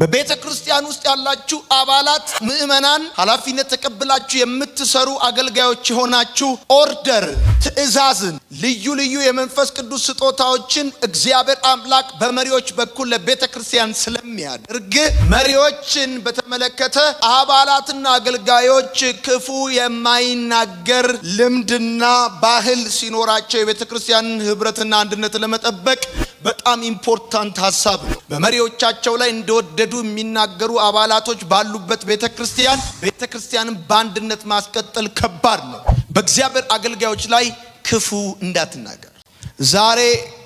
በቤተ ክርስቲያን ውስጥ ያላችሁ አባላት ምእመናን ኃላፊነት ተቀብላችሁ የምትሰሩ አገልጋዮች ሆናችሁ ኦርደር ትእዛዝን ልዩ ልዩ የመንፈስ ቅዱስ ስጦታዎችን እግዚአብሔር አምላክ በመሪዎች በኩል ለቤተ ክርስቲያን ስለሚያደርግ መሪዎችን በተመለከተ አባላትና አገልጋዮች ክፉ የማይናገር ልምድና ባህል ሲኖራቸው የቤተ ክርስቲያንን ህብረትና አንድነት ለመጠበቅ በጣም ኢምፖርታንት ሐሳብ ነው። በመሪዎቻቸው ላይ እንደወደዱ የሚናገሩ አባላቶች ባሉበት ቤተክርስቲያንን በአንድነት ማስቀጠል ከባድ ነው። በእግዚአብሔር አገልጋዮች ላይ ክፉ እንዳትናገር። ዛሬ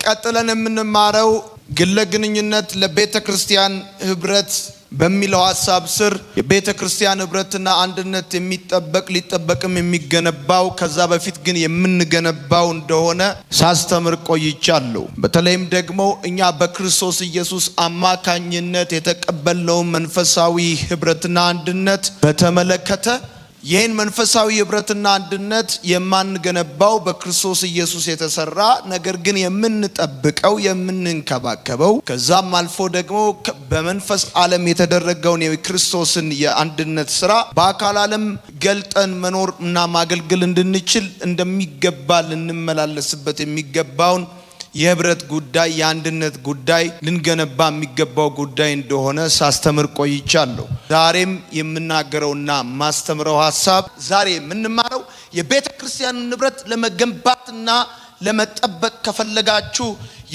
ቀጥለን የምንማረው ግለ ግንኙነት ለቤተክርስቲያን ህብረት በሚለው ሐሳብ ስር የቤተ ክርስቲያን ህብረትና አንድነት ሊጠበቅም የሚገነባው ከዛ በፊት ግን የምንገነባው እንደሆነ ሳስተምር ቆይቻለሁ። በተለይም ደግሞ እኛ በክርስቶስ ኢየሱስ አማካኝነት የተቀበልነው መንፈሳዊ ህብረትና አንድነት በተመለከተ ይህን መንፈሳዊ ህብረትና አንድነት የማንገነባው በክርስቶስ ኢየሱስ የተሰራ ነገር ግን የምንጠብቀው የምንንከባከበው ከዛም አልፎ ደግሞ በመንፈስ ዓለም የተደረገውን የክርስቶስን የአንድነት ስራ በአካል ዓለም ገልጠን መኖር እና ማገልገል እንድንችል እንደሚገባ ልንመላለስበት የሚገባውን የህብረት ጉዳይ የአንድነት ጉዳይ ልንገነባ የሚገባው ጉዳይ እንደሆነ ሳስተምር ቆይቻለሁ። ዛሬም የምናገረውና ማስተምረው ሐሳብ ዛሬ የምንማረው የቤተ ክርስቲያንን ህብረት ለመገንባትና ለመጠበቅ ከፈለጋችሁ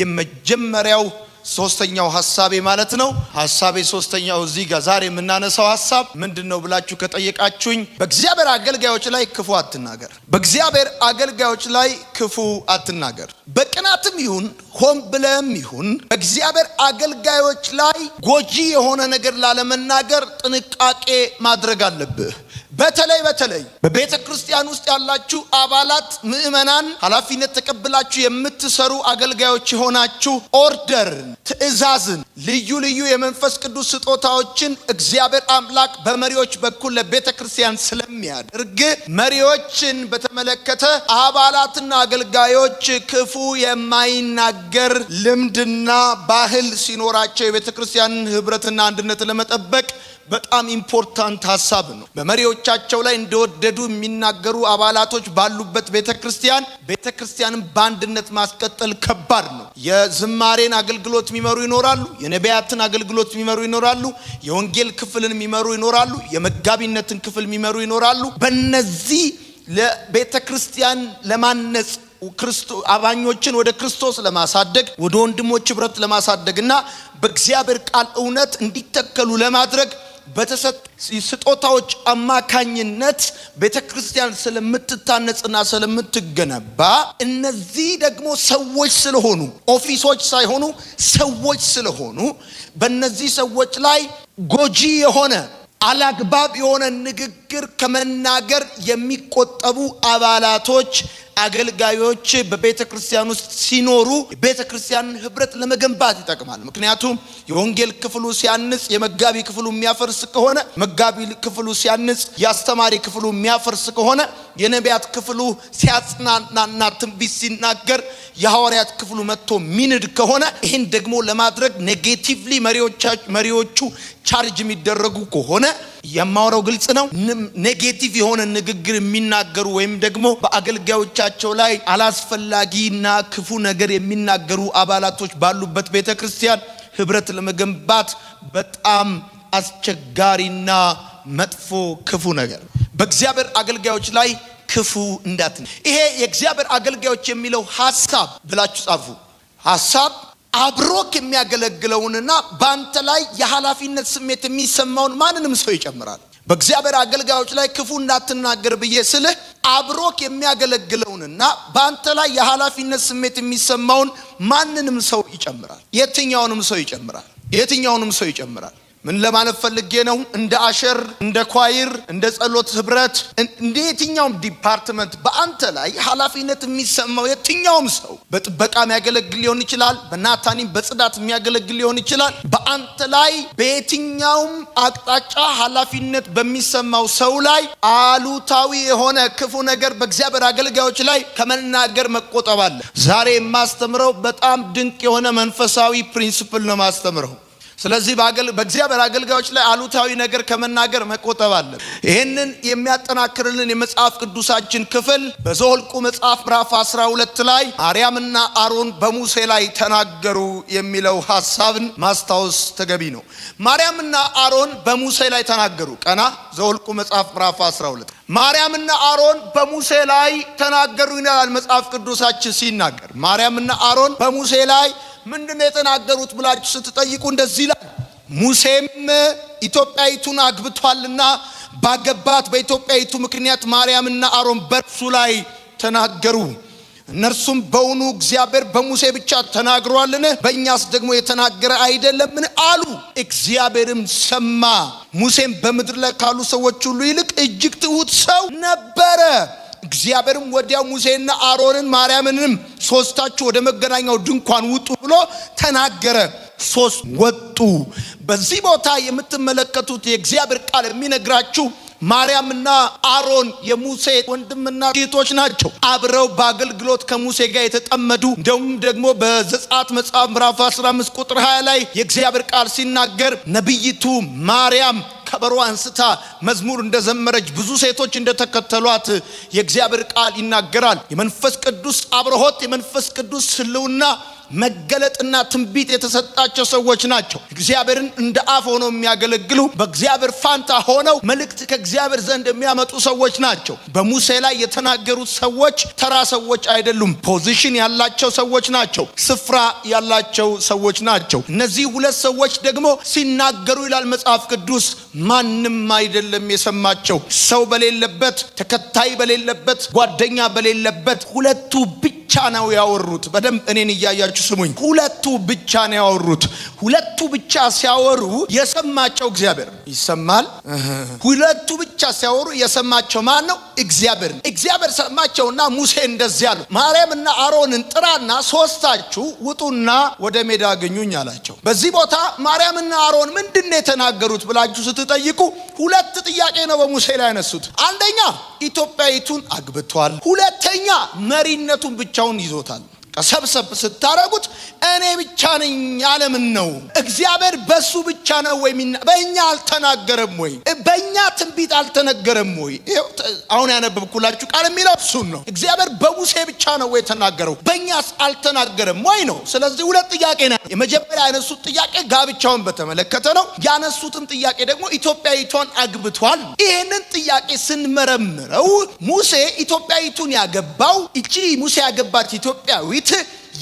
የመጀመሪያው ሶስተኛው ሐሳቤ ማለት ነው። ሐሳቤ ሶስተኛው እዚህ ጋር ዛሬ የምናነሳው ሐሳብ ምንድነው ብላችሁ ከጠየቃችሁኝ በእግዚአብሔር አገልጋዮች ላይ ክፉ አትናገር። በእግዚአብሔር አገልጋዮች ላይ ክፉ አትናገር። በቅናትም ይሁን ሆን ብለም ይሁን በእግዚአብሔር አገልጋዮች ላይ ጎጂ የሆነ ነገር ላለመናገር ጥንቃቄ ማድረግ አለብህ። በተለይ በቤተ ክርስቲያን ውስጥ ያላችሁ አባላት ምእመናን ኃላፊነት ተቀብላችሁ የምትሰሩ አገልጋዮች ሆናችሁ ኦርደርን ትእዛዝን ልዩ ልዩ የመንፈስ ቅዱስ ስጦታዎችን እግዚአብሔር አምላክ በመሪዎች በኩል ለቤተ ክርስቲያን ስለሚያደርግ መሪዎችን በተመለከተ አባላትና አገልጋዮች ክፉ የማይናገር ልምድና ባህል ሲኖራቸው የቤተ ክርስቲያንን ህብረትና አንድነት ለመጠበቅ በጣም ኢምፖርታንት ሐሳብ ነው። በመሪዎቻቸው ላይ እንደወደዱ የሚናገሩ አባላቶች ባሉበት ቤተክርስቲያንን በአንድነት ማስቀጠል ከባድ ነው። የዝማሬን አገልግሎት የሚመሩ ይኖራሉ፣ የነቢያትን አገልግሎት የሚመሩ ይኖራሉ፣ የወንጌል ክፍልን የሚመሩ ይኖራሉ፣ የመጋቢነትን ክፍል የሚመሩ ይኖራሉ። በእነዚህ ለቤተክርስቲያን ለማነጽ አባኞችን ወደ ክርስቶስ ለማሳደግ ወደ ወንድሞች ህብረት ለማሳደግና በእግዚአብሔር ቃል እውነት እንዲተከሉ ለማድረግ በተሰጥ ስጦታዎች አማካኝነት ቤተክርስቲያን ስለምትታነጽና ስለምትገነባ እነዚህ ደግሞ ሰዎች ስለሆኑ ኦፊሶች ሳይሆኑ ሰዎች ስለሆኑ በእነዚህ ሰዎች ላይ ጎጂ የሆነ አላግባብ የሆነ ንግግር ከመናገር የሚቆጠቡ አባላቶች አገልጋዮች በቤተ ክርስቲያን ውስጥ ሲኖሩ ቤተ ክርስቲያንን ህብረት ለመገንባት ይጠቅማል። ምክንያቱም የወንጌል ክፍሉ ሲያንጽ የመጋቢ ክፍሉ የሚያፈርስ ከሆነ መጋቢ ክፍሉ ሲያንጽ የአስተማሪ ክፍሉ የሚያፈርስ ከሆነ የነቢያት ክፍሉ ሲያጽናናና ትንቢት ሲናገር የሐዋርያት ክፍሉ መጥቶ ሚንድ ከሆነ ይህን ደግሞ ለማድረግ ኔጌቲቭሊ መሪዎቹ ቻርጅ የሚደረጉ ከሆነ የማወራው ግልጽ ነው። ኔጌቲቭ የሆነ ንግግር የሚናገሩ ወይም ደግሞ በአገልጋዮቻቸው ላይ አላስፈላጊና ክፉ ነገር የሚናገሩ አባላቶች ባሉበት ቤተክርስቲያን ህብረት ለመገንባት በጣም አስቸጋሪና መጥፎ ክፉ ነገር። በእግዚአብሔር አገልጋዮች ላይ ክፉ እንዳትናገር። ይሄ የእግዚአብሔር አገልጋዮች የሚለው ሐሳብ ብላችሁ ጻፉ። ሐሳብ አብሮክ የሚያገለግለውንና በአንተ ላይ የኃላፊነት ስሜት የሚሰማውን ማንንም ሰው ይጨምራል። በእግዚአብሔር አገልጋዮች ላይ ክፉ እንዳትናገር ብዬ ስልህ አብሮክ የሚያገለግለውንና በአንተ ላይ የኃላፊነት ስሜት የሚሰማውን ማንንም ሰው ይጨምራል። የትኛውንም ሰው ይጨምራል። ምን ለማለት ፈልጌ ነው? እንደ አሸር፣ እንደ ኳይር፣ እንደ ጸሎት ህብረት፣ እንደ የትኛውም ዲፓርትመንት በአንተ ላይ ኃላፊነት የሚሰማው የትኛውም ሰው በጥበቃ የሚያገለግል ሊሆን ይችላል፣ በናታኒም በጽዳት የሚያገለግል ሊሆን ይችላል። በአንተ ላይ በየትኛውም አቅጣጫ ኃላፊነት በሚሰማው ሰው ላይ አሉታዊ የሆነ ክፉ ነገር በእግዚአብሔር አገልጋዮች ላይ ከመናገር መቆጠብ አለ። ዛሬ የማስተምረው በጣም ድንቅ የሆነ መንፈሳዊ ፕሪንሲፕል ነው ማስተምረው። ስለዚህ በእግዚአብሔር አገልጋዮች ላይ አሉታዊ ነገር ከመናገር መቆጠብ አለ። ይሄንን የሚያጠናክርልን የመጽሐፍ ቅዱሳችን ክፍል በዘኍልቍ መጽሐፍ ምዕራፍ 12 ላይ ማርያምና አሮን በሙሴ ላይ ተናገሩ የሚለው ሐሳብን ማስታወስ ተገቢ ነው። ማርያምና አሮን በሙሴ ላይ ተናገሩ። ቀና ዘኍልቍ መጽሐፍ ምዕራፍ 12 ማርያምና አሮን በሙሴ ላይ ተናገሩ ይላል መጽሐፍ ቅዱሳችን ሲናገር። ማርያምና አሮን በሙሴ ላይ ምንድነው የተናገሩት ብላችሁ ስትጠይቁ እንደዚህ ይላል። ሙሴም ኢትዮጵያዊቱን አግብቷልና ባገባት በኢትዮጵያዊቱ ምክንያት ማርያምና አሮን በእርሱ ላይ ተናገሩ። እነርሱም በውኑ እግዚአብሔር በሙሴ ብቻ ተናግሯልን? በእኛስ ደግሞ የተናገረ አይደለምን አሉ። እግዚአብሔርም ሰማ። ሙሴም በምድር ላይ ካሉ ሰዎች ሁሉ ይልቅ እጅግ ትሑት ሰው ነበረ። እግዚአብሔርም ወዲያው ሙሴና አሮንን ማርያምንም ሶስታችሁ ወደ መገናኛው ድንኳን ውጡ ብሎ ተናገረ። ሶስት ወጡ። በዚህ ቦታ የምትመለከቱት የእግዚአብሔር ቃል የሚነግራችሁ ማርያምና አሮን የሙሴ ወንድምና እህቶች ናቸው። አብረው በአገልግሎት ከሙሴ ጋር የተጠመዱ። እንደውም ደግሞ በዘጸአት መጽሐፍ ምዕራፍ 15 ቁጥር 20 ላይ የእግዚአብሔር ቃል ሲናገር ነቢይቱ ማርያም ከበሮ አንስታ መዝሙር እንደዘመረች ብዙ ሴቶች እንደተከተሏት የእግዚአብሔር ቃል ይናገራል። የመንፈስ ቅዱስ አብርሆት፣ የመንፈስ ቅዱስ ሕልውና መገለጥና ትንቢት የተሰጣቸው ሰዎች ናቸው። እግዚአብሔርን እንደ አፍ ሆነው የሚያገለግሉ፣ በእግዚአብሔር ፋንታ ሆነው መልእክት ከእግዚአብሔር ዘንድ የሚያመጡ ሰዎች ናቸው። በሙሴ ላይ የተናገሩት ሰዎች ተራ ሰዎች አይደሉም። ፖዚሽን ያላቸው ሰዎች ናቸው። ስፍራ ያላቸው ሰዎች ናቸው። እነዚህ ሁለት ሰዎች ደግሞ ሲናገሩ ይላል መጽሐፍ ቅዱስ ማንም አይደለም የሰማቸው። ሰው በሌለበት፣ ተከታይ በሌለበት፣ ጓደኛ በሌለበት ሁለቱ ብቻ ነው ያወሩት። በደንብ እኔን እያያችሁ ስሙኝ። ሁለቱ ብቻ ነው ያወሩት። ሁለቱ ብቻ ሲያወሩ የሰማቸው እግዚአብሔር ይሰማል። ሁለቱ ብቻ ሲያወሩ የሰማቸው ማን ነው? እግዚአብሔር። እግዚአብሔር ሰማቸውና ሙሴ እንደዚህ አለው፣ ማርያምና አሮንን ጥራና ሶስታችሁ ውጡና ወደ ሜዳ አገኙኝ አላቸው። በዚህ ቦታ ማርያምና አሮን ምንድነው የተናገሩት ብላችሁ ስትጠይቁ ሁለት ጥያቄ ነው በሙሴ ላይ ያነሱት። አንደኛ ኢትዮጵያዊቱን አግብቷል። ሁለተኛ መሪነቱን ብቻውን ይዞታል። ሰብሰብ ስታረጉት እኔ ብቻ ነኝ ዓለምን ነው። እግዚአብሔር በሱ ብቻ ነው ወይ? በእኛ አልተናገረም ወይ? በእኛ ትንቢት አልተነገረም ወይ? አሁን ያነበብኩላችሁ ቃል የሚለው እሱን ነው። እግዚአብሔር በሙሴ ብቻ ነው ወይ የተናገረው? በእኛስ አልተናገረም ወይ ነው። ስለዚህ ሁለት ጥያቄ ነው። የመጀመሪያ ያነሱት ጥያቄ ጋብቻውን በተመለከተ ነው። ያነሱትም ጥያቄ ደግሞ ኢትዮጵያዊቷን አግብቷል። ይህንን ጥያቄ ስንመረምረው ሙሴ ኢትዮጵያዊቱን ያገባው፣ እቺ ሙሴ ያገባት ኢትዮጵያዊ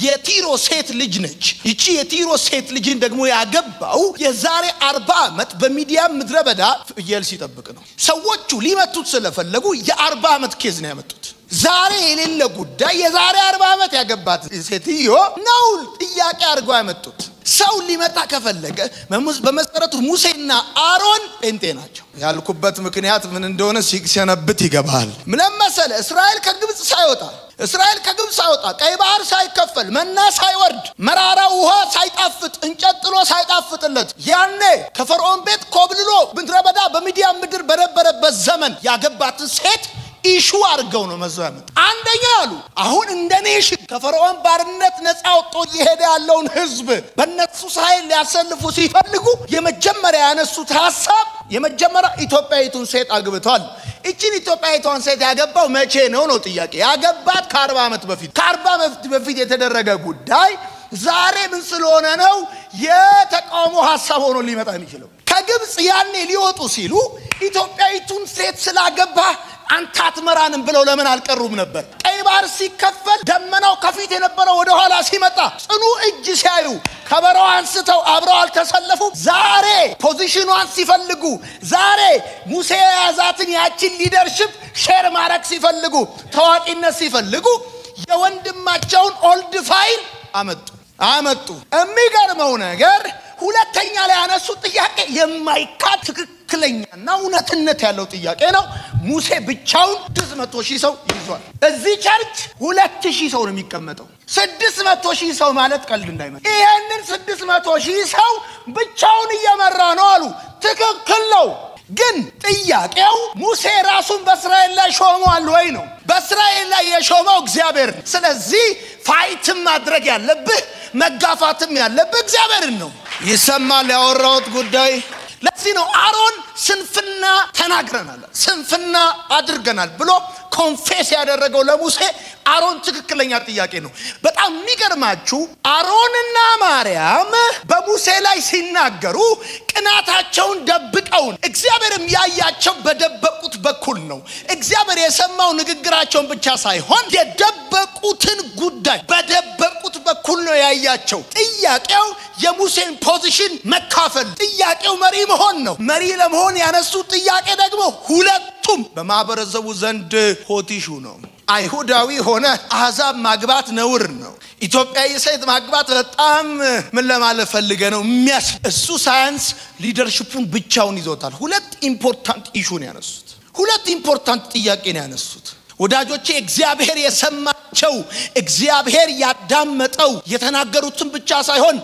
የቲሮ ሴት ልጅ ነች። ይቺ የቲሮ ሴት ልጅን ደግሞ ያገባው የዛሬ 40 ዓመት በሚዲያም ምድረ በዳ ፍየል ሲጠብቅ ነው። ሰዎቹ ሊመቱት ስለፈለጉ የ40 ዓመት ኬዝ ነው ያመጡት። ዛሬ የሌለ ጉዳይ የዛሬ 40 ዓመት ያገባት ሴትዮ ነው ጥያቄ አድርገው ያመጡት። ሰው ሊመጣ ከፈለገ በመሰረቱ ሙሴና አሮን ጴንጤ ናቸው። ያልኩበት ምክንያት ምን እንደሆነ ሲሰነብት ይገባል። ምን መሰለ? እስራኤል ከግብጽ ሳይወጣ ቀይ ባህር ሳይከፈል መና ሳይወርድ መራራ ውሃ ሳይጣፍጥ እንጨት ጥሎ ሳይጣፍጥለት ያኔ ከፈርዖን ቤት ኮብልሎ ምድረ በዳ በሚዲያም ምድር በነበረበት ዘመን ያገባትን ሴት ኢሹ አድርገው ነው መዘው ያመጡ። አንደኛ አሉ አሁን እንደ ኔሽን ከፈርዖን ባርነት ነፃ ወጥቶ እየሄደ ያለውን ህዝብ በነሱ ሳይል ሊያሰልፉ ሲፈልጉ የመጀመሪያ ያነሱት ሐሳብ የመጀመሪያ ኢትዮጵያዊቱን ሴት አግብቷል። እቺን ኢትዮጵያዊቷን ሴት ያገባው መቼ ነው ጥያቄ። ያገባት ከ40 ዓመት በፊት። ከ40 ዓመት በፊት የተደረገ ጉዳይ ዛሬ ምን ስለሆነ ነው የተቃውሞ ሐሳብ ሆኖ ሊመጣ የሚችለው? ከግብጽ ያኔ ሊወጡ ሲሉ ኢትዮጵያዊቱን ሴት ስላገባ አንተ አትመራንም ብለው ለምን አልቀሩም ነበር? ቀይ ባህር ሲከፈል ደመናው ከፊት የነበረው ወደ ኋላ ሲመጣ ጽኑ እጅ ሲያዩ ከበረው አንስተው አብረው አልተሰለፉ? ዛሬ ፖዚሽኗን ሲፈልጉ፣ ዛሬ ሙሴ ያዛትን ያችን ሊደርሺፕ ሼር ማድረግ ሲፈልጉ፣ ታዋቂነት ሲፈልጉ የወንድማቸውን ኦልድ ፋይል አመጡ። የሚገርመው ነገር ሁለተኛ ላይ ያነሱት ጥያቄ የማይካድ ትክክለኛና እውነትነት ያለው ጥያቄ ነው። ሙሴ ብቻውን 600,000 ሰው ይዟል። እዚህ ቸርች 2,000 ሰው ነው የሚቀመጠው። 600,000 ሰው ማለት ቀልድ እንዳይመስል። ይሄንን 600,000 ሰው ብቻውን እየመራ ነው አሉ። ትክክል ነው። ግን ጥያቄው ሙሴ ራሱን በእስራኤል ላይ ሾሟል ወይ ነው። በእስራኤል ላይ የሾመው እግዚአብሔር። ስለዚህ ፋይትም ማድረግ ያለብህ መጋፋትም ያለብህ እግዚአብሔርን ነው። ይሰማል ያወራሁት ጉዳይ። ለዚህ ነው አሮን ስንፍና ተናግረናል፣ ስንፍና አድርገናል ብሎ ኮንፌስ ያደረገው ለሙሴ። አሮን ትክክለኛ ጥያቄ ነው። በጣም የሚገርማችሁ አሮንና ማርያም በሙሴ ላይ ሲናገሩ ቅናታቸውን ደብቀውን፣ እግዚአብሔርም ያያቸው በደበቁት በኩል ነው። እግዚአብሔር የሰማው ንግግራቸውን ብቻ ሳይሆን የደበቁትን ጉዳይ በደበቁት በኩል ነው ያያቸው። ጥያቄው የሙሴን ፖዚሽን መካፈል፣ ጥያቄው መሪ መሆን ነው። መሪ ለመሆን ያነሱት ጥያቄ ደግሞ ሁለቱም በማህበረሰቡ ዘንድ ሆቲሹ ነው። አይሁዳዊ ሆነ አሕዛብ ማግባት ነውር ነው። ኢትዮጵያዊ ሴት ማግባት በጣም ምን ለማለት ፈልገ ነው እሱ ሳያንስ ሊደርሺፑን ብቻውን ይዞታል። ሁለት ኢምፖርታንት ኢሹ ነው ያነሱት። ሁለት ኢምፖርታንት ጥያቄ ነው ያነሱት። ወዳጆቼ እግዚአብሔር የሰማቸው እግዚአብሔር ያዳመጠው የተናገሩትን ብቻ ሳይሆን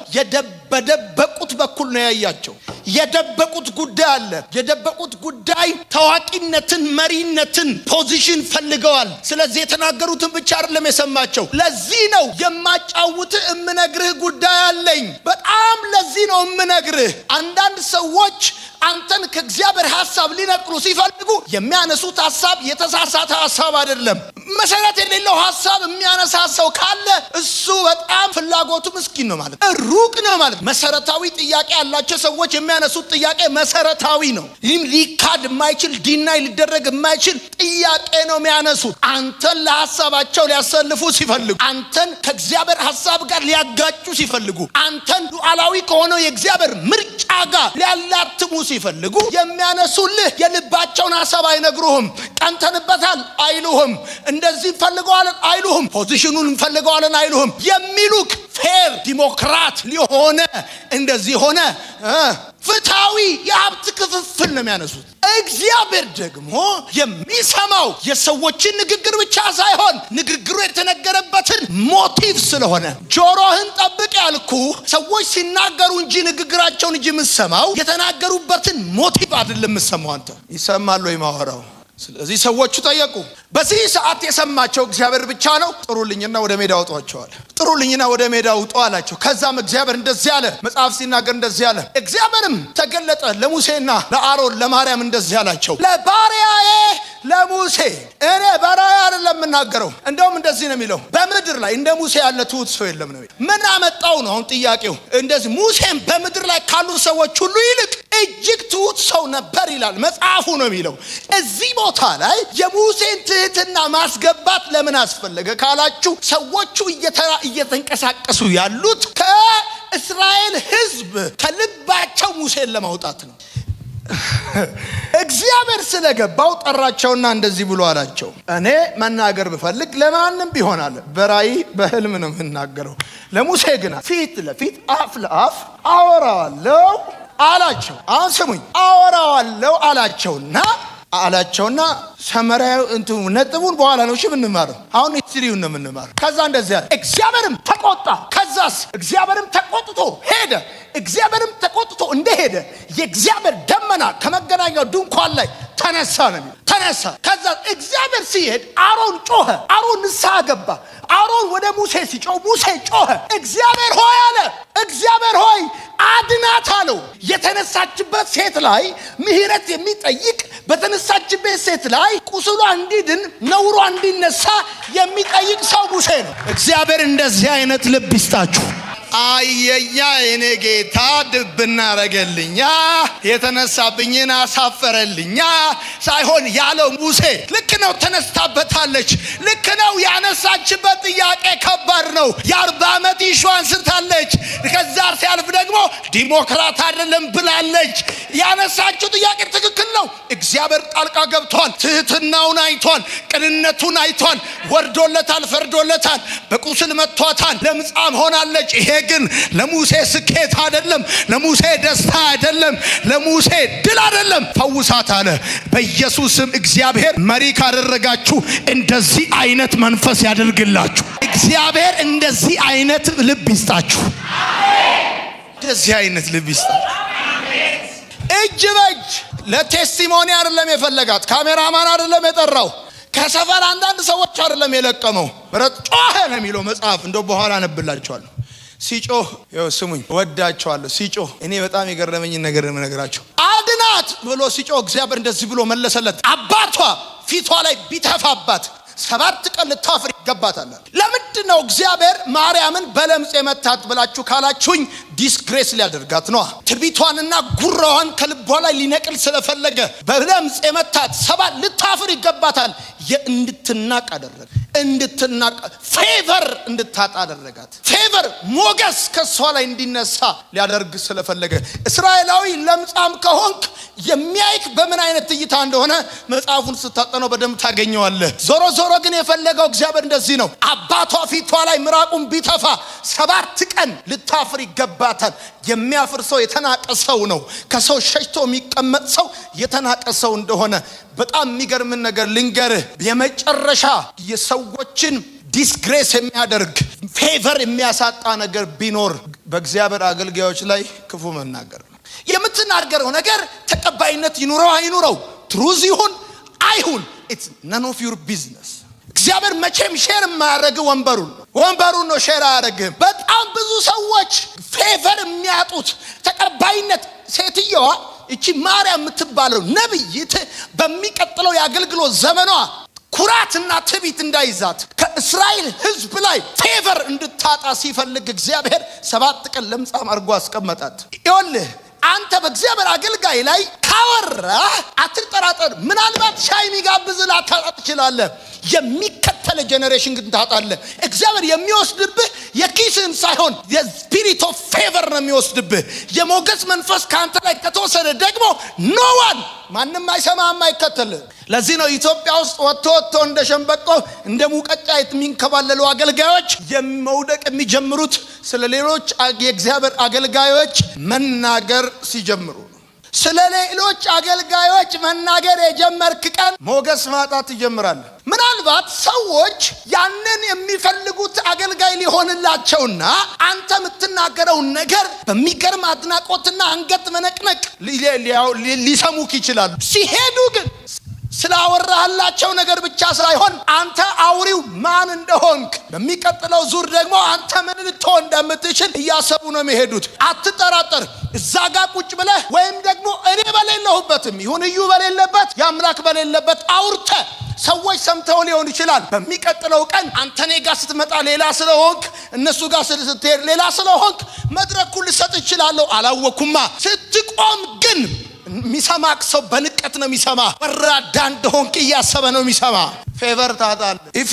በደበቁት በኩል ነው ያያቸው። የደበቁት ጉዳይ አለ። የደበቁት ጉዳይ ታዋቂነትን፣ መሪነትን፣ ፖዚሽን ፈልገዋል። ስለዚህ የተናገሩትን ብቻ አይደለም የሰማቸው። ለዚህ ነው የማጫውትህ እምነግርህ ጉዳይ አለኝ። በጣም ለዚህ ነው እምነግርህ። አንዳንድ ሰዎች አንተን ከእግዚአብሔር ሐሳብ ሊነቅሉ ሲፈልጉ የሚያነሱት ሐሳብ የተሳሳተ ሐሳብ አይደለም። መሰረት የሌለው ሐሳብ የሚያነሳ ሰው ካለ እሱ በጣም ፍላጎቱ ምስኪን ነው ማለት፣ ሩቅ ነው ማለት። መሰረታዊ ጥያቄ ያላቸው ሰዎች የሚያነሱት ጥያቄ መሰረታዊ ነው። ይህም ሊካድ የማይችል ዲናይ ሊደረግ የማይችል ጥያቄ ነው የሚያነሱት። አንተን ለሐሳባቸው ሊያሰልፉ ሲፈልጉ፣ አንተን ከእግዚአብሔር ሐሳብ ጋር ሊያጋጩ ሲፈልጉ፣ አንተን ሉዓላዊ ከሆነው የእግዚአብሔር ምርጫ ጋር ሊያላትሙ ሲፈልጉ የሚያነሱልህ የልባቸውን ሐሳብ አይነግሩህም። ቀንተንበታል አይሉህም። እንደዚህ ፈልገዋለን አይሉህም። ፖዚሽኑን ፈልገዋለን አይሉህም። የሚሉክ ፌር ዲሞክራት ሊሆነ እንደዚህ ሆነ ፍትሃዊ የሀብት ክፍፍል ነው የሚያነሱት። እግዚአብሔር ደግሞ የሚሰማው የሰዎችን ንግግር ብቻ ሳይሆን ንግግሩ የተነገረበትን ሞቲቭ ስለሆነ ጆሮህን ጠብቅ ያልኩ ሰዎች ሲናገሩ እንጂ ንግግራቸውን እንጂ የምሰማው የተናገሩበትን ሞቲቭ አይደለም የምሰማው። አንተ ይሰማል ወይ ማወራው? ስለዚህ ሰዎቹ ጠየቁ። በዚህ ሰዓት የሰማቸው እግዚአብሔር ብቻ ነው። ጥሩልኝና ወደ ሜዳ አውጧቸዋል። ጥሩልኝና ወደ ሜዳ አውጡ አላቸው። ከዛም እግዚአብሔር እንደዚህ አለ። መጽሐፍ ሲናገር እንደዚህ አለ። እግዚአብሔርም ተገለጠ ለሙሴና ለአሮን ለማርያም እንደዚህ አላቸው። ለባሪያዬ ለሙሴ እኔ በራእይ አይደለም የምናገረው። እንደውም እንደዚህ ነው የሚለው፣ በምድር ላይ እንደ ሙሴ ያለ ትሁት ሰው የለም ነው። ምን አመጣው ነው አሁን ጥያቄው። እንደዚህ ሙሴም በምድር ላይ ካሉ ሰዎች ሁሉ ይልቅ እጅግ ትሁት ሰው ነበር ይላል መጽሐፉ ነው የሚለው። እዚህ ቦታ ላይ የሙሴን ትህትና ማስገባት ለምን አስፈለገ ካላችሁ፣ ሰዎቹ እየተንቀሳቀሱ ያሉት ከእስራኤል ሕዝብ ከልባቸው ሙሴን ለማውጣት ነው። እግዚአብሔር ስለገባው ጠራቸውና እንደዚህ ብሎ አላቸው። እኔ መናገር ብፈልግ ለማንም ቢሆን አለ በራእይ በህልም ነው የምናገረው። ለሙሴ ግን ፊት ለፊት አፍ ለአፍ አወራዋለሁ አላቸው። አሁን ስሙኝ፣ አወራዋለሁ አላቸውና ሰመራው ነጥቡን በኋላ ነው እሺ የምንማረው። አሁን ሂስትሪውን ነው የምንማረው። ከዛ እንደዚህ አለ። እግዚአብሔርም ተቆጣ። ከዛስ እግዚአብሔርም ተቆጥቶ ሄደ። እግዚአብሔርም ተቆጥቶ እንደሄደ የእግዚአብሔር ደመና ከመገናኛው ድንኳን ላይ ተነሳ ነው የሚለው። ተነሳ። ከዛ እግዚአብሔር ሲሄድ አሮን ጮኸ። አሮን ንስሐ ገባ። አሮን ወደ ሙሴ ሲጮህ ሙሴ ጮኸ። እግዚአብሔር ሆይ አለ። እግዚአብሔር ሆይ አድናት አለው። የተነሳችበት ሴት ላይ ምሕረት የሚጠይቅ በተነሳችበት ሴት ላይ ቁስሏ እንዲድን ነውሯ እንዲነሳ የሚጠይቅ ሰው ሙሴ ነው። እግዚአብሔር እንደዚህ አይነት ልብ ይስጣችሁ። አየኛ የኔ ጌታ ድብና ረገልኛ የተነሳብኝን አሳፈረልኛ ሳይሆን ያለው ሙሴ ልክ ነው። ተነስታበታለች። ልክ ነው። ያነሳችበት ጥያቄ ከባድ ነው። የ40 ዓመት ይሿን ስታለች። ከዛ ሲያልፍ ደግሞ ዲሞክራት አይደለም ብላለች። ያነሳችው ጥያቄ ትክክል ነው። እግዚአብሔር ጣልቃ ገብቷል። ትህትናውን አይቷል። ቅንነቱን አይቷል። ወርዶለታል፣ ፈርዶለታል። በቁስል መቷታል። ለምጻም ሆናለች። ይሄ ግን ለሙሴ ስኬት አይደለም፣ ለሙሴ ደስታ አይደለም፣ ለሙሴ ድል አይደለም። ፈውሳት አለ። በኢየሱስም እግዚአብሔር መሪ ካደረጋችሁ እንደዚህ አይነት መንፈስ ያደርግላችሁ። እግዚአብሔር እንደዚህ አይነት ልብ ይስጣችሁ። እንደዚህ አይነት ልብ ይስጣችሁ። እጅ በእጅ ለቴስቲሞኒ አይደለም የፈለጋት፣ ካሜራማን አይደለም የጠራው፣ ከሰፈር አንዳንድ ሰዎች አይደለም የለቀመው። ምረት ጮኸ ነው የሚለው መጽሐፍ። እንደው በኋላ አነብላችኋለሁ። ሲጮህ ይኸው ስሙኝ ወዳቸዋለሁ ሲጮህ እኔ በጣም የገረመኝ ነገር ነገራቸው አድናት ብሎ ሲጮህ እግዚአብሔር እንደዚህ ብሎ መለሰለት አባቷ ፊቷ ላይ ቢተፋባት 7 ቀን ልታፍር ይገባታል። ለምንድነው እግዚአብሔር ማርያምን በለምጽ የመታት ብላችሁ ካላችሁኝ ዲስግሬስ ሊያደርጋት ነው። ትቢቷንና ጉራዋን ከልቧ ላይ ሊነቅል ስለፈለገ በለምጽ የመታት 7 ልታፍር ይገባታል። እንድትናቅ አደረገ። እንድትናቅ ፌቨር እንድታጣ አደረጋት። ፌቨር ሞገስ ከሷ ላይ እንዲነሳ ሊያደርግ ስለፈለገ እስራኤላዊ ለምጻም ከሆንክ የሚያይክ በምን አይነት እይታ እንደሆነ መጽሐፉን ስታጠነው በደንብ ታገኘዋለህ። ዞሮ ግን የፈለገው እግዚአብሔር እንደዚህ ነው። አባቷ ፊቷ ላይ ምራቁን ቢተፋ 7 ቀን ልታፍር ይገባታል። የሚያፍር ሰው የተናቀ ሰው ነው። ከሰው ሸሽቶ የሚቀመጥ ሰው የተናቀ ሰው እንደሆነ በጣም የሚገርም ነገር ልንገርህ። የመጨረሻ የሰዎችን ዲስግሬስ የሚያደርግ ፌቨር የሚያሳጣ ነገር ቢኖር በእግዚአብሔር አገልጋዮች ላይ ክፉ መናገር ነው። የምትናገረው ነገር ተቀባይነት ይኑረው አይኑረው ትሩዝ ይሁን አይሁን it's none of your business። እግዚአብሔር መቼም ሼር የማያደርግ ወንበሩን ነው ሼር አያደርግም። በጣም ብዙ ሰዎች ፌቨር የሚያጡት ተቀባይነት ሴትየዋ እቺ ማርያም የምትባለው ነብይት በሚቀጥለው የአገልግሎት ዘመኗ ኩራትና ትዕቢት እንዳይዛት ከእስራኤል ሕዝብ ላይ ፌቨር እንድታጣ ሲፈልግ እግዚአብሔር 7 ቀን ለምጻም አድርጎ አስቀመጣት። ይኸውልህ አንተ በእግዚአብሔር አገልጋይ ላይ ካወራህ አትጠራጠር። ምናልባት ሻይ የሚጋብዝ ላታጣ ትችላለህ። የሚከተለ ጄኔሬሽን ግን ታጣለህ። እግዚአብሔር የሚወስድብህ የኪስን ሳይሆን የስፒሪት ኦፍ ፌቨር ነው የሚወስድብህ። የሞገስ መንፈስ ካንተ ላይ ከተወሰደ ደግሞ ኖዋን ማንም አይሰማም አይከተልህ። ለዚህ ነው ኢትዮጵያ ውስጥ ወጥቶ እንደ ሸምበቆ እንደ ሙቀጫ የሚንከባለሉ አገልጋዮች የመውደቅ የሚጀምሩት ስለ ሌሎች የእግዚአብሔር አገልጋዮች መናገር ሲጀምሩ ነው። ስለ ሌሎች አገልጋዮች መናገር የጀመርክ ቀን ሞገስ ማጣት ይጀምራል። ምናልባት ሰዎች ያንን የሚፈልጉት አገልጋይ ሊሆንላቸውና አንተ የምትናገረው ነገር በሚገርም አድናቆትና አንገት መነቅነቅ ሊሰሙክ ይችላሉ። ሲሄዱ ግን ስላወራህላቸው ነገር ብቻ ሳይሆን አንተ አውሪው ማን እንደሆንክ በሚቀጥለው ዙር ደግሞ አንተ ምን ልትሆን እንደምትችል እያሰቡ ነው የሚሄዱት። አትጠራጠር። እዛ ጋር ቁጭ ብለህ ወይም ደግሞ እኔ በሌለሁበትም ይሁን እዩ በሌለበት የአምላክ በሌለበት አውርተ ሰዎች ሰምተው ሊሆን ይችላል። በሚቀጥለው ቀን አንተ እኔ ጋር ስትመጣ ሌላ ስለሆንክ እነሱ ጋር ስትሄድ ሌላ ስለሆንክ መድረኩን ልሰጥ ይችላለሁ። አላወኩማ። ስትቆም ግን ሚሰማክ ሰው በንቀት ነው ሚሰማ። ወራዳ እንደሆንክ እያሰበ ነው ሚሰማ። ፌቨር ታጣለህ።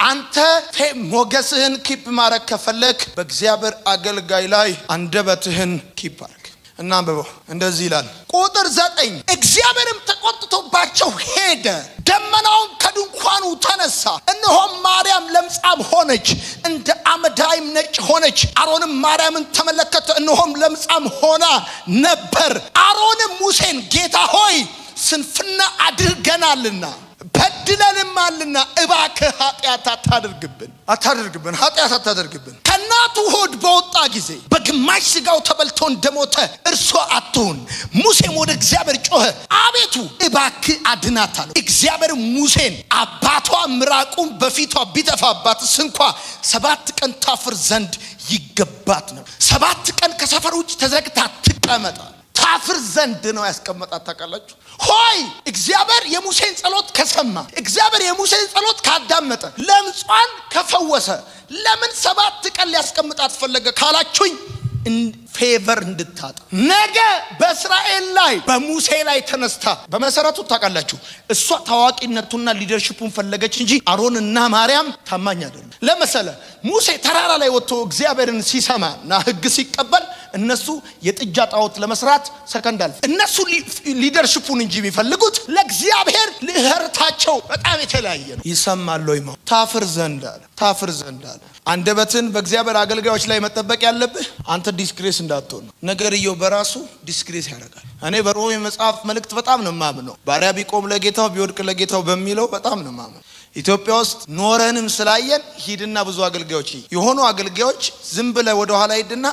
አንተ ሞገስህን ኪፕ ማድረግ ከፈለክ በእግዚአብሔር አገልጋይ ላይ አንደበትህን ኪፕ አድርግ። እናንብበው። እንደዚህ ይላል ቁጥር 9 እግዚአብሔርም ተቆጥቶባቸው ሄደ፣ ደመናውም ከድንኳኑ ተነሳ፣ እነሆም ማርያም ለምጻም ሆነች፣ እንደ አመዳይም ነጭ ሆነች። አሮንም ማርያምን ተመለከተ፣ እነሆም ለምጻም ሆና ነበር። አሮንም ሙሴን ጌታ ሆይ ስንፍና አድርገናልና በድለንማልና እባክህ ኃጢአት አታድርግብን። ከእናቱ ሆድ በወጣ ጊዜ በግማሽ ስጋው ተበልቶ እንደሞተ እርሷ አትሁን። ሙሴም ወደ እግዚአብሔር ጮኸ፣ አቤቱ እባክህ አድናት አለው። እግዚአብሔር ሙሴን አባቷ ምራቁን በፊቷ ቢተፋባትስ እንኳ 7 ቀን ታፍር ዘንድ ይገባት ነው። 7 ቀን ከሰፈር ውጭ ተዘግታ ትቀመጣ ታፍር ዘንድ ነው ያስቀመጣት። ታውቃላችሁ ሆይ እግዚአብሔር የሙሴን ጸሎት ከሰማ፣ እግዚአብሔር የሙሴን ጸሎት ካዳመጠ፣ ለምጿን ከፈወሰ ለምን 7 ቀን ሊያስቀምጣት ፈለገ ካላችሁኝ ፌቨር እንድታጣ። ነገ በእስራኤል ላይ በሙሴ ላይ ተነስታ በመሰረቱ ታውቃላችሁ እሷ ታዋቂነቱና ሊደርሺፑን ፈለገች እንጂ አሮንና ማርያም ታማኝ አይደሉም። ለምሳሌ ሙሴ ተራራ ላይ ወጥቶ እግዚአብሔርን ሲሰማና ሕግ ሲቀበል እነሱ የጥጃ ጣዖት ለመስራት ሰከንዳል። እነሱ ሊደርሺፑን እንጂ የሚፈልጉት ለእግዚአብሔር ልህርታቸው በጣም የተለያየ ነው። ይሰማል ወይ ነው ታፍር ዘንድ አለ። አንደበትን በእግዚአብሔር አገልጋዮች ላይ መጠበቅ ያለብህ አንተ ዲስግሬስ እንዳትሆን ነው። ነገርየው በራሱ ዲስግሬስ ያደርጋል። እኔ በሮሜ መጽሐፍ መልእክት በጣም ነው የማምነው። ባሪያ ቢቆም ለጌታው ቢወድቅ ለጌታው በሚለው በጣም ነው የማምነው። ኢትዮጵያ ውስጥ ኖረንም ስላየን ሂድና ብዙ አገልጋዮች የሆኑ አገልጋዮች ዝም ብለህ ወደ ኋላ ሂድና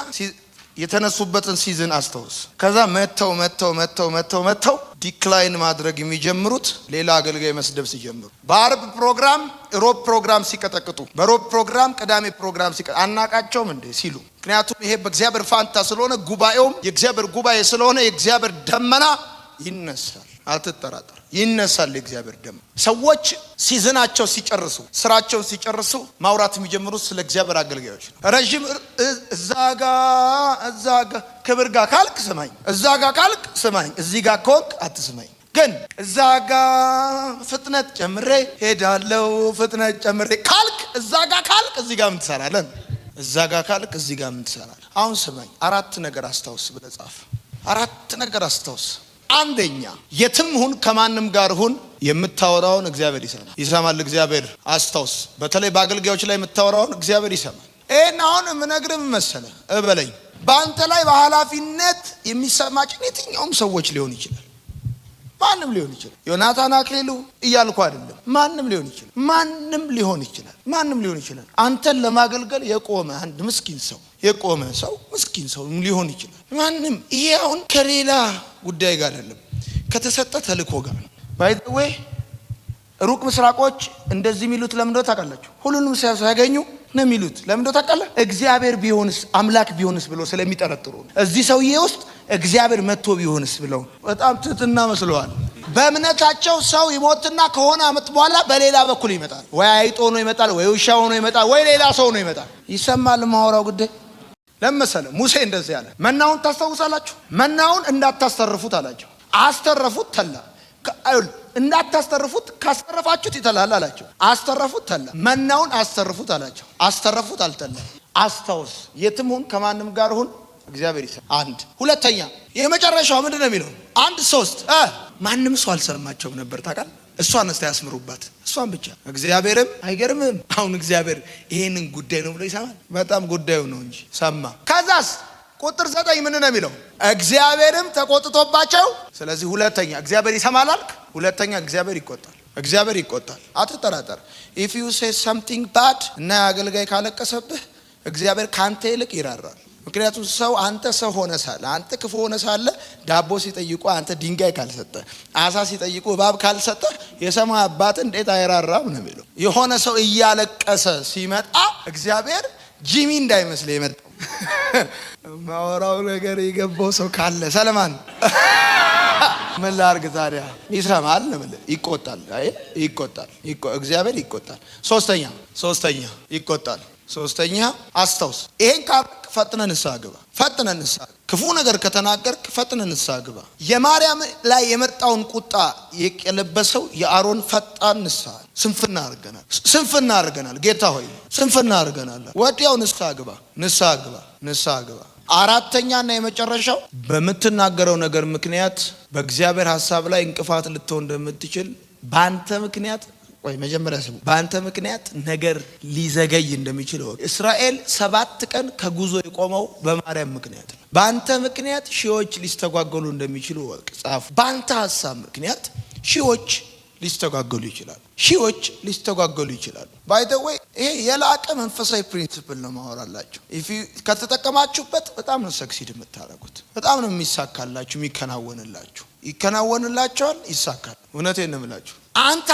የተነሱበትን ሲዝን አስተውስ። ከዛ መተው ዲክላይን ማድረግ የሚጀምሩት ሌላ አገልጋይ መስደብ ሲጀምሩ። በአርብ ፕሮግራም ሮብ ፕሮግራም ሲቀጠቅጡ፣ በሮብ ፕሮግራም ቅዳሜ ፕሮግራም አናቃቸውም እንዴ ሲሉ፣ ምክንያቱም ይሄ በእግዚአብሔር ፋንታ ስለሆነ ጉባኤውም የእግዚአብሔር ጉባኤ ስለሆነ የእግዚአብሔር ደመና ይነሳል። አትጠራጠር፣ ይነሳል የእግዚአብሔር ደመና። ሰዎች ሲዝናቸው ሲጨርሱ፣ ስራቸውን ሲጨርሱ ማውራት የሚጀምሩት ስለ እግዚአብሔር አገልጋዮች ነው። ረጅም እዛጋ ክብር ጋር ካልክ ስማኝ፣ እዛጋ ካልክ ስማኝ፣ እዚህ ጋር ከሆንክ አትስማኝ። ግን እዛጋ ፍጥነት ጨምሬ ሄዳለው፣ ፍጥነት ጨምሬ ካልክ፣ እዛጋ ካልክ እዚህ ጋር ምን ትሰራለህ? እዛጋ ካልክ እዚህ ጋር ምን ትሰራለህ? አሁን ስማኝ፣ 4 ነገር አስታውስ ብለህ ጻፍ። 4 ነገር አስታውስ። አንደኛ፣ የትም ሁን ከማንም ጋር ሁን የምታወራውን እግዚአብሔር ይሰማል። እግዚአብሔር አስታውስ። በተለይ በአገልጋዮች ላይ የምታወራውን እግዚአብሔር ይሰማል። ይሄን አሁን የምነግርህ መሰለህ እበለኝ፣ በአንተ ላይ በኃላፊነት የሚሰማችን የትኛውም ሰዎች ሊሆን ይችላል። ማንም ሊሆን ይችላል። ዮናታን አክሊሉ እያልኩ አይደለም። ማንም ሊሆን ይችላል። ማንም ሊሆን ይችላል። ማንም ሊሆን ይችላል። አንተን ለማገልገል የቆመ አንድ ምስኪን ሰው፣ የቆመ ሰው ምስኪን ሰው ሊሆን ይችላል። ማንም። ይሄ አሁን ከሌላ ጉዳይ ጋር አይደለም፣ ከተሰጠ ተልእኮ ጋር ነው። ባይ ዘ ዌይ ሩቅ ምስራቆች እንደዚህ የሚሉት ለምንድነው ታውቃላችሁ? ሁሉንም ሲያገኙ ነው የሚሉት። ለምንድነው ታውቃለህ? እግዚአብሔር ቢሆንስ አምላክ ቢሆንስ ብሎ ስለሚጠረጥሩ ነው። እዚህ ሰውዬ ውስጥ እግዚአብሔር መጥቶ ቢሆንስ ብለው በጣም ትህትና መስለዋል። በእምነታቸው ሰው ይሞትና ከሆነ ዓመት በኋላ በሌላ በኩል ይመጣል። ወይ አይጦ ነው ይመጣል፣ ወይ ውሻ ሆኖ ይመጣል፣ ወይ ሌላ ሰው ነው ይመጣል። ይሰማል ማወራው ጉዳይ ለምሳሌ ሙሴ እንደዚህ ያለ መናውን ታስታውሳላችሁ? መናውን እንዳታስተርፉት አላቸው። አስተረፉት፣ ተላ። እንዳታስተርፉት፣ ካስተረፋችሁት ይተላል አላቸው። አስተረፉት፣ ተላ። መናውን አስተርፉት አላቸው። አስተረፉት፣ አልተላ። አስታውስ፣ የትም ሁን ከማንም ጋር ሁን እግዚአብሔር ይሰማል። አንድ። ሁለተኛ የመጨረሻው ምንድን ነው የሚለው? 1-3 ማንም ሰው አልሰማቸውም ነበር ታውቃለህ። እሷን እስቲ ያስምሩባት፣ እሷን ብቻ። እግዚአብሔርም አይገርምም? አሁን እግዚአብሔር ይሄንን ጉዳይ ነው ብሎ ይሰማል። በጣም ጉዳዩ ነው እንጂ ሰማ። ከዛስ ቁጥር 9 ምንድን ነው የሚለው? እግዚአብሔርም ተቆጥቶባቸው። ስለዚህ ሁለተኛ እግዚአብሔር ይሰማል አልክ፣ ሁለተኛ እግዚአብሔር ይቆጣል። እግዚአብሔር ይቆጣል፣ አትጠራጠር። if you say something bad እና አገልጋይ ካለቀሰብህ እግዚአብሔር ካንተ ይልቅ ይራራል። ምክንያቱም ሰው አንተ ሰው ሆነ ሳለ፣ አንተ ክፉ ሆነ ሳለ ዳቦ ሲጠይቁ አንተ ድንጋይ ካልሰጠ፣ አሳ ሲጠይቁ እባብ ካልሰጠ የሰማይ አባት እንዴት አይራራም ነው የሚለው። የሆነ ሰው እያለቀሰ ሲመጣ እግዚአብሔር ጂሚ እንዳይመስል የመጣው ማወራው ነገር የገባው ሰው ካለ ሰለማን ምን ላድርግ ታዲያ? ይሰማል ነው ማለት። ይቆጣል። አይ ይቆጣል። እግዚአብሔር ይቆጣል። ሶስተኛ ይቆጣል። ሶስተኛ አስታውስ። ይሄን ፈጥነህ ንስሐ ግባ። ፈጥነህ ንስሐ ክፉ ነገር ከተናገርክ ፈጥነህ ንስሐ ግባ። የማርያም ላይ የመጣውን ቁጣ የቀለበሰው የአሮን ፈጣን ንስሐ። ስንፍና አድርገናል። ጌታ ሆይ ስንፍና አድርገናል። ወዲያው ንስሐ ግባ። አራተኛና የመጨረሻው በምትናገረው ነገር ምክንያት በእግዚአብሔር ሐሳብ ላይ እንቅፋት ልትሆን እንደምትችል በአንተ ምክንያት መጀመሪያ ስሙ። በአንተ ምክንያት ነገር ሊዘገይ እንደሚችል ወቅ እስራኤል 7 ቀን ከጉዞ የቆመው በማርያም ምክንያት ነው። በአንተ ምክንያት ሺዎች ሊስተጓገሉ እንደሚችሉ ወቅ ጻፉ። በአንተ ሐሳብ ምክንያት ሺዎች ሊስተጓገሉ ይችላሉ። ባይ ዘ ዌይ ይሄ የላቀ መንፈሳዊ ፕሪንሲፕል ነው ማወራላችሁ። ከተጠቀማችሁበት በጣም ነው ሰክሲድ የምታደርጉት። በጣም ነው የሚሳካላችሁ፣ የሚከናወንላችሁ። ይከናወንላችኋል፣ ይሳካል። እውነቴን ነው የምላችሁ። አንተ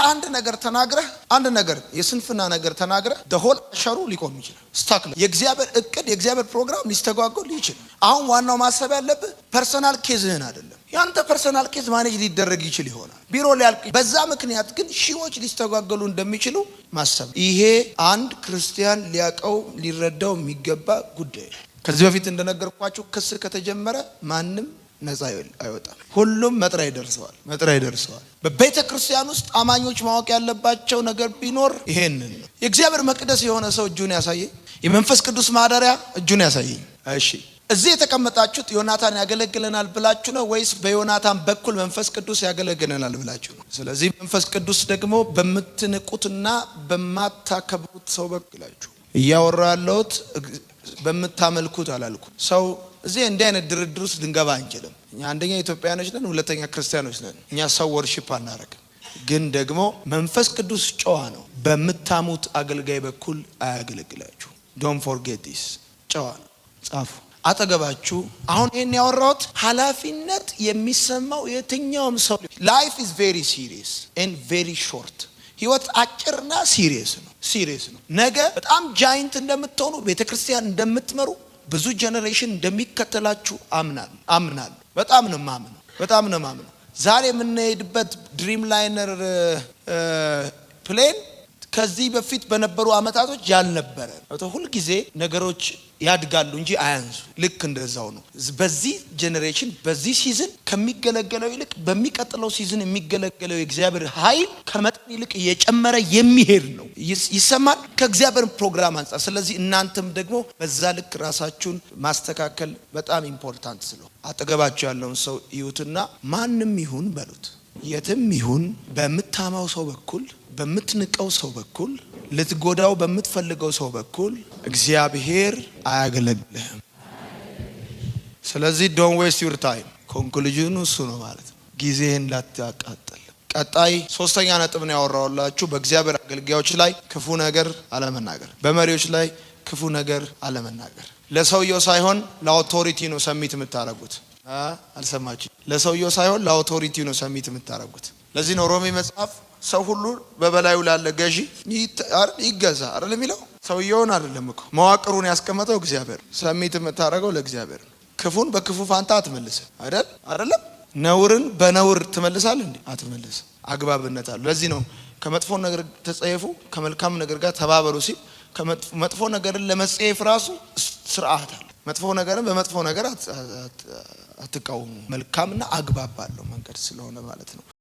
አንድ ነገር የስንፍና ነገር ተናግረህ ደሆል አሸሩ ሊቆም ይችላል። ስታክለ የእግዚአብሔር እቅድ የእግዚአብሔር ፕሮግራም ሊስተጓጎል ይችላል። አሁን ዋናው ማሰብ ያለብህ ፐርሰናል ኬዝህን አይደለም። ያንተ ፐርሰናል ኬዝ ማኔጅ ሊደረግ ይችል ይሆናል፣ ቢሮ ሊያልቅ። በዛ ምክንያት ግን ሺዎች ሊስተጓገሉ እንደሚችሉ ማሰብ፣ ይሄ አንድ ክርስቲያን ሊያቀው ሊረዳው የሚገባ ጉዳይ። ከዚህ በፊት እንደነገርኳችሁ ክስ ከተጀመረ ማንም ነፃ አይወጣም። ሁሉም መጥሪያ ይደርሰዋል። በቤተ ክርስቲያን ውስጥ አማኞች ማወቅ ያለባቸው ነገር ቢኖር ይሄንን ነው። የእግዚአብሔር መቅደስ የሆነ ሰው እጁን ያሳየኝ። የመንፈስ ቅዱስ ማደሪያ እጁን ያሳየኝ። እሺ፣ እዚህ የተቀመጣችሁት ዮናታን ያገለግለናል ብላችሁ ነው ወይስ በዮናታን በኩል መንፈስ ቅዱስ ያገለግለናል ብላችሁ ነው? ስለዚህ መንፈስ ቅዱስ ደግሞ በምትንቁትና በማታከብሩት ሰው በኩላችሁ እያወራ ያለሁት በምታመልኩት አላልኩ። ሰው እዚህ እንዲህ አይነት ድርድር ውስጥ ልንገባ አንችልም። እኛ አንደኛ ኢትዮጵያኖች ነን፣ ሁለተኛ ክርስቲያኖች ነን። እኛ ሰው ወርሺፕ አናረግም። ግን ደግሞ መንፈስ ቅዱስ ጨዋ ነው። በምታሙት አገልጋይ በኩል አያገለግላችሁ። ዶንት ፎርጌት ዲስ። ጨዋ ነው። ጻፉ። አጠገባችሁ አሁን ይሄን ያወራሁት ኃላፊነት የሚሰማው የትኛውም ሰው ላይፍ ኢዝ ቬሪ ሲሪየስ ኤንድ ቬሪ ሾርት። ህይወት አጭርና ሲሪየስ ነው። ነገ በጣም ጃይንት እንደምትሆኑ ቤተክርስቲያን እንደምትመሩ ብዙ ጀነሬሽን እንደሚከተላችሁ አምናለሁ። በጣም ነው ማምነው። ዛሬ የምንሄድበት ድሪም ላይነር ፕሌን ከዚህ በፊት በነበሩ አመታቶች ያልነበረ ሁሉ ጊዜ ነገሮች ያድጋሉ እንጂ አያንሱ። ልክ እንደዛው ነው በዚህ ጄኔሬሽን በዚህ ሲዝን ከሚገለገለው ይልቅ በሚቀጥለው ሲዝን የሚገለገለው የእግዚአብሔር ኃይል ከመጠን ይልቅ እየጨመረ የሚሄድ ነው ይሰማል ከእግዚአብሔር ፕሮግራም አንፃር። ስለዚህ እናንተም ደግሞ በዛ ልክ ራሳችሁን ማስተካከል በጣም ኢምፖርታንት ስለሆነ አጠገባችሁ ያለውን ሰው ይዩትና ማንም ይሁን በሉት፣ የትም ይሁን በምታማው ሰው በኩል በምትንቀው ሰው በኩል ልትጎዳው በምትፈልገው ሰው በኩል እግዚአብሔር አያገለግልህም። ስለዚህ ዶንት ዌስት ዩር ታይም። ኮንክሉዥኑ እሱ ነው ማለት ነው። ጊዜህን እንዳታቃጥል። ቀጣይ ሶስተኛ ነጥብ ነው ያወራሁላችሁ። በእግዚአብሔር አገልጋዮች ላይ ክፉ ነገር አለመናገር፣ በመሪዎች ላይ ክፉ ነገር አለመናገር። ለሰውየው ሳይሆን ለአውቶሪቲ ነው ሰሚት የምታረጉት። አልሰማችሁ? ለሰውየው ሳይሆን ለአውቶሪቲ ነው ሰሚት የምታረጉት። ለዚህ ነው ሮሜ መጽሐፍ ሰው ሁሉ በበላዩ ላለ ገዢ ይገዛ አይደል የሚለው። ሰውየውን አይደለም እኮ መዋቅሩን ያስቀመጠው እግዚአብሔር። ሰሚት የምታረገው ለእግዚአብሔር። ክፉን በክፉ ፋንታ አትመልስም አይደለም። ነውርን በነውር ትመልሳል እንዴ? አትመልስም። አግባብነት አለ። ለዚህ ነው ከመጥፎ ነገር ተጸየፉ ከመልካም ነገር ጋር ተባበሩ ሲል ከመጥፎ ነገርን ለመጸየፍ ራሱ ስርዓት አለ። መጥፎ ነገርን በመጥፎ ነገር አትቃወሙ። መልካምና አግባብ ባለው መንገድ ስለሆነ ማለት ነው።